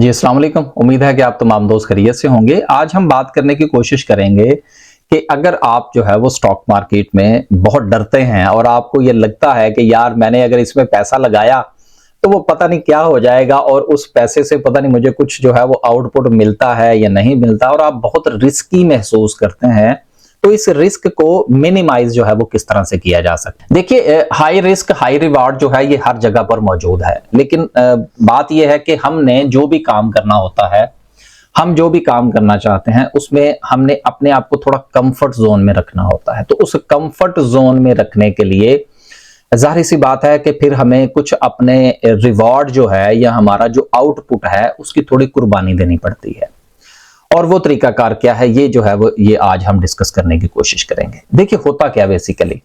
जी अस्सलाम वालेकुम। उम्मीद है कि आप तमाम दोस्त खैरियत से होंगे। आज हम बात करने की कोशिश करेंगे कि अगर आप जो है वो स्टॉक मार्केट में बहुत डरते हैं और आपको ये लगता है कि यार मैंने अगर इसमें पैसा लगाया तो वो पता नहीं क्या हो जाएगा और उस पैसे से पता नहीं मुझे कुछ जो है वो आउटपुट मिलता है या नहीं मिलता और आप बहुत रिस्की महसूस करते हैं, तो इस रिस्क को मिनिमाइज जो है वो किस तरह से किया जा सकता है। देखिए, हाई रिस्क हाई रिवार्ड जो है ये हर जगह पर मौजूद है, लेकिन बात यह है कि हमने जो भी काम करना होता है, हम जो भी काम करना चाहते हैं उसमें हमने अपने आप को थोड़ा कंफर्ट जोन में रखना होता है। तो उस कंफर्ट जोन में रखने के लिए जाहिर सी बात है कि फिर हमें कुछ अपने रिवॉर्ड जो है या हमारा जो आउटपुट है उसकी थोड़ी कुर्बानी देनी पड़ती है। और वो तरीकाकार क्या है, ये जो है वो ये आज हम डिस्कस करने की कोशिश करेंगे। देखिए होता क्या, बेसिकली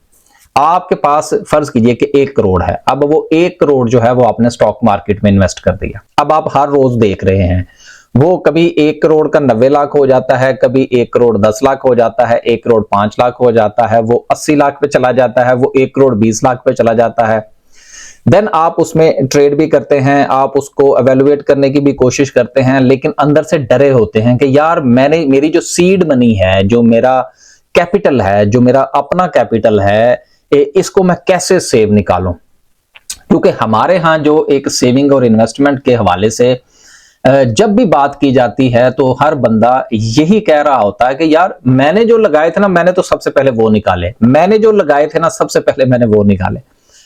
आपके पास फर्ज कीजिए कि 1 करोड़ है। अब वो 1 करोड़ जो है वो आपने स्टॉक मार्केट में इन्वेस्ट कर दिया। अब आप हर रोज देख रहे हैं वो कभी 1 करोड़ का 90 लाख हो जाता है, कभी 1 करोड़ 10 लाख हो जाता है, 1 करोड़ 5 लाख हो जाता है, वो 80 लाख पे चला जाता है, वो 1 करोड़ 20 लाख पे चला जाता है। देन आप उसमें ट्रेड भी करते हैं, आप उसको एवेलुएट करने की भी कोशिश करते हैं, लेकिन अंदर से डरे होते हैं कि यार मेरी जो सीड मनी है, जो मेरा कैपिटल है, जो मेरा अपना कैपिटल है, इसको मैं कैसे सेव निकालूं। क्योंकि हमारे यहाँ जो एक सेविंग और इन्वेस्टमेंट के हवाले से जब भी बात की जाती है तो हर बंदा यही कह रहा होता है कि यार मैंने जो लगाए थे ना, मैंने तो सबसे पहले वो निकाले, मैंने जो लगाए थे ना सबसे पहले मैंने वो निकाले।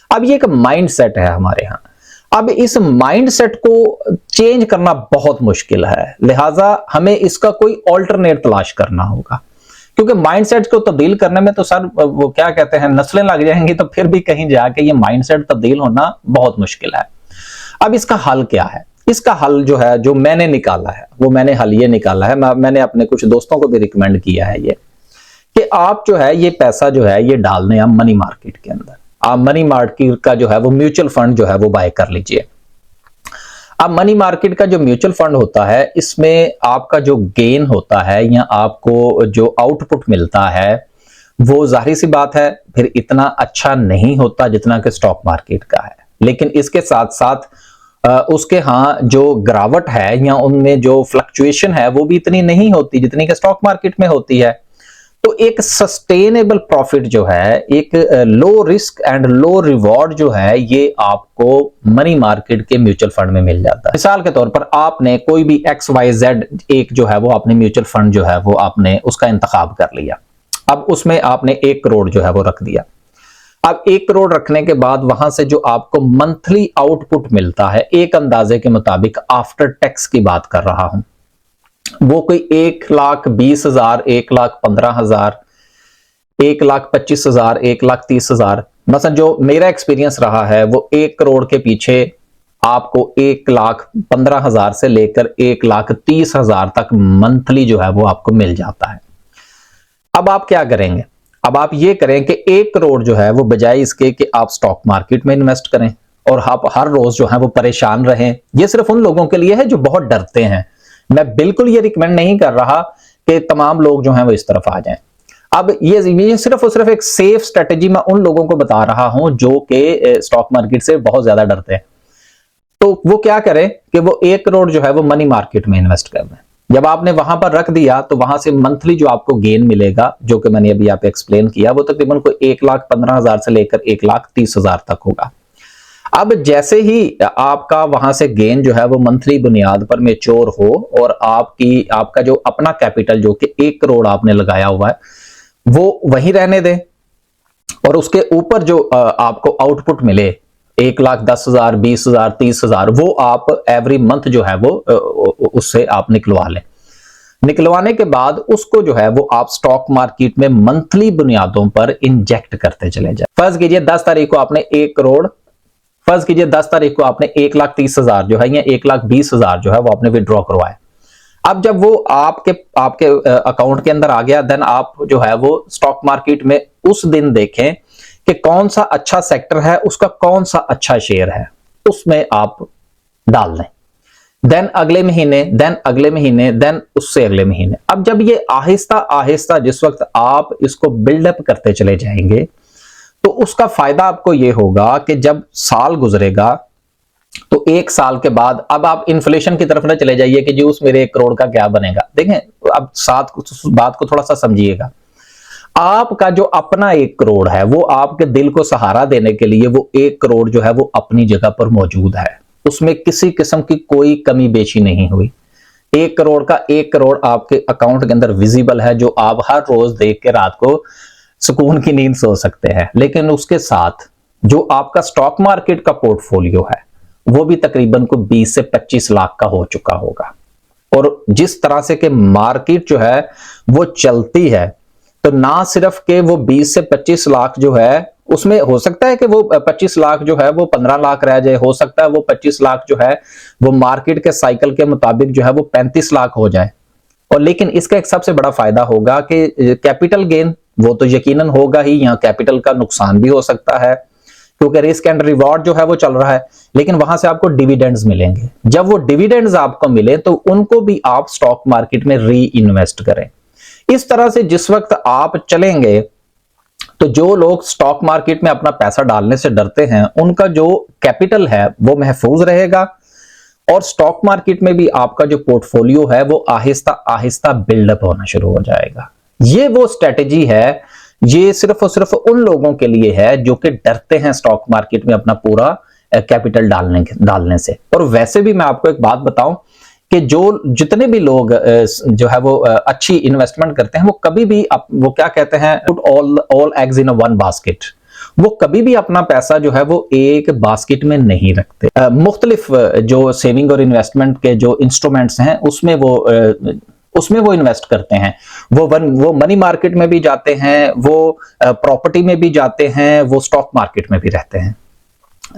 अब ये एक माइंड सेट है हमारे यहाँ। अब इस माइंड सेट को चेंज करना बहुत मुश्किल है, लिहाजा हमें इसका कोई ऑल्टरनेट तलाश करना होगा। क्योंकि माइंड सेट को तब्दील करने में तो सर वो क्या कहते हैं, नस्लें लग जाएंगी, तो फिर भी कहीं जाके ये माइंड सेट तब्दील होना बहुत मुश्किल है। अब इसका हल क्या है? इसका हल जो है, जो मैंने निकाला है, वो मैंने हल ये निकाला है, मैंने अपने कुछ दोस्तों को भी रिकमेंड किया है ये, कि आप जो है ये पैसा जो है ये डाल दें आप मनी मार्केट के अंदर। आप मनी मार्केट का जो है वो म्यूचुअल फंड जो है वो बाय कर लीजिए। अब मनी मार्केट का जो म्यूचुअल फंड होता है, इसमें आपका जो गेन होता है या आपको जो आउटपुट मिलता है वो जाहिर सी बात है फिर इतना अच्छा नहीं होता जितना कि स्टॉक मार्केट का है, लेकिन इसके साथ साथ उसके हाँ जो गिरावट है या उनमें जो फ्लक्चुएशन है वो भी इतनी नहीं होती जितनी कि स्टॉक मार्केट में होती है। तो एक सस्टेनेबल प्रॉफिट जो है, एक low risk and low reward जो है, ये आपको मनी मार्केट के म्यूचुअल फंड में मिल जाता है। मिसाल के तौर पर आपने कोई भी XYZ एक जो है वो आपने म्यूचुअल फंड जो है वो आपने उसका इंतखाब कर लिया। अब उसमें आपने 1 करोड़ जो है वो रख दिया। अब 1 करोड़ रखने के बाद वहां से जो आपको मंथली आउटपुट मिलता है, एक अंदाजे के मुताबिक आफ्टर टैक्स की बात कर रहा हूं, वो कोई 1,20,000, 1,15,000, 1,25,000, 1,30,000, मतलब जो मेरा एक्सपीरियंस रहा है वो 1 करोड़ के पीछे आपको 1,15,000 से लेकर 1,30,000 तक मंथली जो है वो आपको मिल जाता है। अब आप क्या करेंगे? अब आप ये करें कि 1 करोड़ जो है वो बजाय इसके कि आप स्टॉक मार्केट में इन्वेस्ट करें और आप हर रोज जो है वो परेशान रहें। ये सिर्फ उन लोगों के लिए है जो बहुत डरते हैं। मैं बिल्कुल ये रिकमेंड नहीं कर रहा कि तमाम लोग जो हैं वो इस तरफ आ जाएं। अब ये सिर्फ और सिर्फ एक सेफ स्ट्रेटेजी मैं उन लोगों को बता रहा हूं जो कि स्टॉक मार्केट से बहुत ज्यादा डरते हैं। तो वो क्या करें कि वो 1 करोड़ जो है वो मनी मार्केट में इन्वेस्ट कर दें। जब आपने वहां पर रख दिया तो वहां से मंथली जो आपको गेन मिलेगा, जो कि मैंने अभी आप एक्सप्लेन किया, वो तकरीबन कोई 1,15,000 से लेकर 1,30,000 तक होगा। अब जैसे ही आपका वहां से गेन जो है वो मंथली बुनियाद पर मैच्योर हो और आपका जो अपना कैपिटल जो कि 1 करोड़ आपने लगाया हुआ है वो वहीं रहने दें, और उसके ऊपर जो आपको आउटपुट मिले 1,10,000, 20,000, 30,000, वो आप एवरी मंथ जो है वो उससे आप निकलवा लें। निकलवाने के बाद उसको जो है वो आप स्टॉक मार्केट में मंथली बुनियादों पर इंजेक्ट करते चले जाए। फर्ज कीजिए 10 तारीख को आपने 1 करोड़, फर्ज कीजिए 10 तारीख को आपने 1,30,000 जो है या 1,20,000 जो है वो आपने विड्रॉ करवाया। अब जब वो आपके अकाउंट के अंदर आ गया, देन आप जो है वो स्टॉक मार्केट में उस दिन देखें कि कौन सा अच्छा सेक्टर है, उसका कौन सा अच्छा शेयर है, उसमें आप डाल दें। देन अगले महीने, देन अगले महीने, देन उससे अगले महीने। अब जब ये आहिस्ता आहिस्ता जिस वक्त आप इसको बिल्डअप करते चले जाएंगे तो उसका फायदा आपको ये होगा कि जब साल गुजरेगा तो 1 साल के बाद अब आप इन्फ्लेशन की तरफ ना चले जाइए कि जी उस मेरे 1 करोड़ का क्या बनेगा। देखें, अब साथ बात को थोड़ा सा समझिएगा। आपका जो अपना 1 करोड़ है वो आपके दिल को सहारा देने के लिए वो 1 करोड़ जो है वो अपनी जगह पर मौजूद है, उसमें किसी किस्म की कोई कमी बेची नहीं हुई। 1 करोड़ का 1 करोड़ आपके अकाउंट के अंदर विजिबल है, जो आप हर रोज देख के रात को सुकून की नींद सो सकते हैं। लेकिन उसके साथ जो आपका स्टॉक मार्केट का पोर्टफोलियो है वो भी तकरीबन को 20 से 25 लाख का हो चुका होगा। और जिस तरह से कि मार्केट जो है वो चलती है, तो ना सिर्फ के वो 20 से 25 लाख जो है उसमें हो सकता है कि वो 25 लाख जो है वो 15 लाख रह जाए, हो सकता है वो 25 लाख जो है वो मार्केट के साइकिल के मुताबिक जो है वो 35 लाख हो जाए। और लेकिन इसका एक सबसे बड़ा फायदा होगा कि कैपिटल गेन वो तो यकीनन होगा ही, यहाँ कैपिटल का नुकसान भी हो सकता है क्योंकि रिस्क एंड रिवॉर्ड जो है वो चल रहा है, लेकिन वहां से आपको डिविडेंड्स मिलेंगे। जब वो डिविडेंड्स आपको मिले तो उनको भी आप स्टॉक मार्केट में री इन्वेस्ट करें। इस तरह से जिस वक्त आप चलेंगे तो जो लोग स्टॉक मार्केट में अपना पैसा डालने से डरते हैं उनका जो कैपिटल है वो महफूज रहेगा, और स्टॉक मार्केट में भी आपका जो पोर्टफोलियो है वो आहिस्ता आहिस्ता बिल्डअप होना शुरू हो जाएगा। ये वो स्ट्रेटेजी है, ये सिर्फ और सिर्फ उन लोगों के लिए है जो कि डरते हैं स्टॉक मार्केट में अपना पूरा कैपिटल डालने से। और वैसे भी मैं आपको एक बात बताऊं कि जो जितने भी लोग जो है वो अच्छी इन्वेस्टमेंट करते हैं वो कभी भी वो क्या कहते हैं, put all eggs in one basket. वो कभी भी अपना पैसा जो है वो एक बास्केट में नहीं रखते। मुख्तलिफ जो सेविंग और इन्वेस्टमेंट के जो इंस्ट्रूमेंट्स हैं उसमें वो इन्वेस्ट करते हैं। वो मनी मार्केट में भी जाते हैं, वो प्रॉपर्टी में भी जाते हैं, वो स्टॉक मार्केट में भी रहते हैं।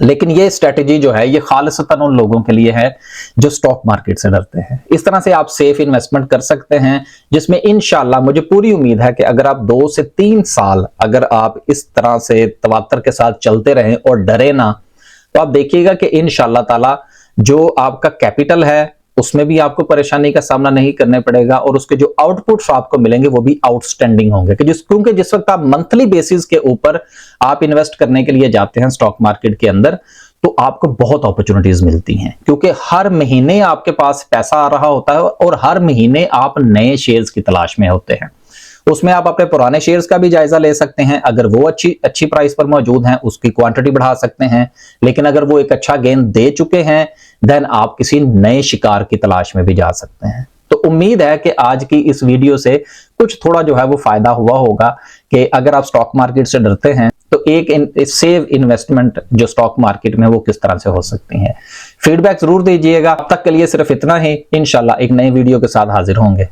लेकिन ये स्ट्रेटेजी जो है ये खालिसतन उन लोगों के लिए है जो स्टॉक मार्केट से डरते हैं। इस तरह से आप सेफ इन्वेस्टमेंट कर सकते हैं, जिसमें इंशाल्लाह मुझे पूरी उम्मीद है कि अगर आप 2 से 3 साल अगर आप इस तरह से तवातर के साथ चलते रहें और डरे ना, तो आप देखिएगा कि इंशाल्लाह ताला जो आपका कैपिटल है उसमें भी आपको परेशानी का सामना नहीं करने पड़ेगा, और उसके जो आउटपुट्स आपको मिलेंगे वो भी आउटस्टैंडिंग होंगे। क्योंकि जिस वक्त आप मंथली बेसिस के ऊपर आप इन्वेस्ट करने के लिए जाते हैं स्टॉक मार्केट के अंदर, तो आपको बहुत अपॉर्चुनिटीज मिलती हैं, क्योंकि हर महीने आपके पास पैसा आ रहा होता है और हर महीने आप नए शेयर्स की तलाश में होते हैं। उसमें आप अपने पुराने शेयर्स का भी जायजा ले सकते हैं, अगर वो अच्छी प्राइस पर मौजूद हैं उसकी क्वांटिटी बढ़ा सकते हैं। लेकिन अगर वो एक अच्छा गेन दे चुके हैं देन आप किसी नए शिकार की तलाश में भी जा सकते हैं। तो उम्मीद है कि आज की इस वीडियो से कुछ थोड़ा जो है वो फायदा हुआ होगा कि अगर आप स्टॉक मार्केट से डरते हैं तो एक सेव इन्वेस्टमेंट जो स्टॉक मार्केट में वो किस तरह से हो सकती है। फीडबैक जरूर दीजिएगा। अब तक के लिए सिर्फ इतना ही, इंशाल्लाह एक नई वीडियो के साथ हाजिर होंगे।